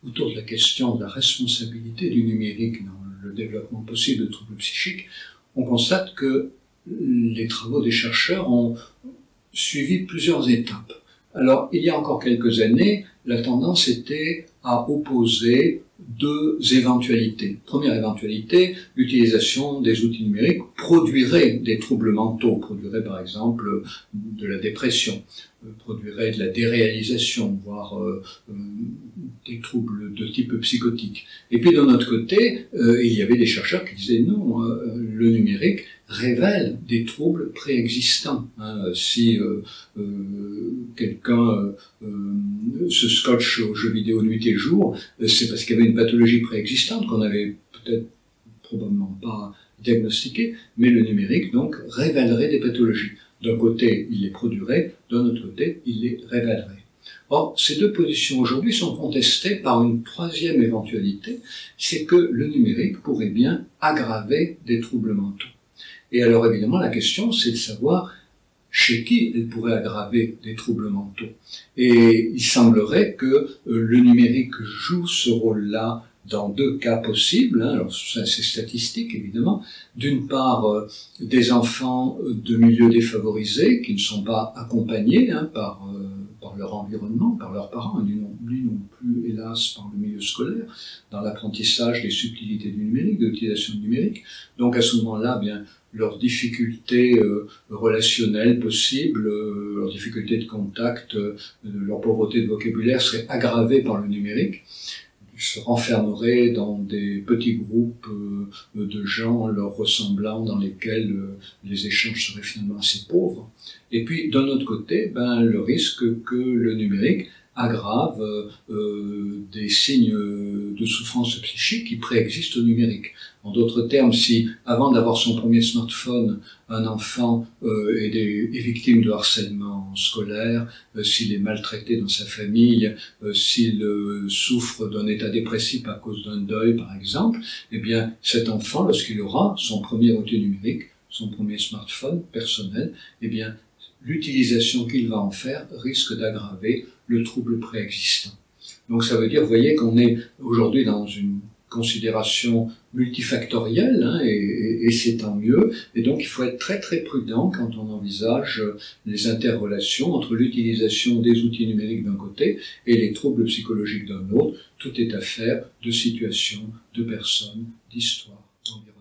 autour de la question de la responsabilité du numérique dans le développement possible de troubles psychiques, on constate que les travaux des chercheurs ont suivi plusieurs étapes. Alors, il y a encore quelques années, la tendance était à opposer deux éventualités. Première éventualité, l'utilisation des outils numériques produirait des troubles mentaux, produirait par exemple de la dépression, produirait de la déréalisation, voire des troubles de type psychotique. Et puis d'un autre côté, il y avait des chercheurs qui disaient non, le numérique révèle des troubles préexistants. Si quelqu'un se scotche aux jeux vidéo nuit et jour, c'est parce qu'il y avait une pathologie préexistante qu'on avait peut-être probablement pas diagnostiquée, mais le numérique donc révélerait des pathologies. D'un côté, il les produirait, d'un autre côté, il les révélerait. Or, ces deux positions aujourd'hui sont contestées par une troisième éventualité, c'est que le numérique pourrait bien aggraver des troubles mentaux. Et alors évidemment, la question, c'est de savoir chez qui elle pourrait aggraver des troubles mentaux. Et il semblerait que le numérique joue ce rôle-là dans deux cas possibles. Alors c'est statistique évidemment. D'une part, des enfants de milieux défavorisés qui ne sont pas accompagnés par leur environnement, par leurs parents, ni non plus, hélas, par le milieu scolaire, dans l'apprentissage des subtilités du numérique, de l'utilisation du numérique. Donc à ce moment-là, bien, leurs difficultés relationnelles possibles, leurs difficultés de contact, leur pauvreté de vocabulaire seraient aggravées par le numérique. Ils se renfermeraient dans des petits groupes de gens leur ressemblant, dans lesquels les échanges seraient finalement assez pauvres. Et puis, d'un autre côté, le risque que le numérique aggrave des signes de souffrance psychique qui préexistent au numérique. En d'autres termes, si avant d'avoir son premier smartphone, un enfant est victime de harcèlement scolaire, s'il est maltraité dans sa famille, s'il souffre d'un état dépressif à cause d'un deuil par exemple, eh bien cet enfant, lorsqu'il aura son premier outil numérique, son premier smartphone personnel, eh bien l'utilisation qu'il va en faire risque d'aggraver le trouble préexistant. Donc ça veut dire, vous voyez, qu'on est aujourd'hui dans une considération multifactorielle, et c'est tant mieux. Et donc il faut être très très prudent quand on envisage les interrelations entre l'utilisation des outils numériques d'un côté et les troubles psychologiques d'un autre. Tout est affaire de situation, de personnes, d'histoire, d'environnement.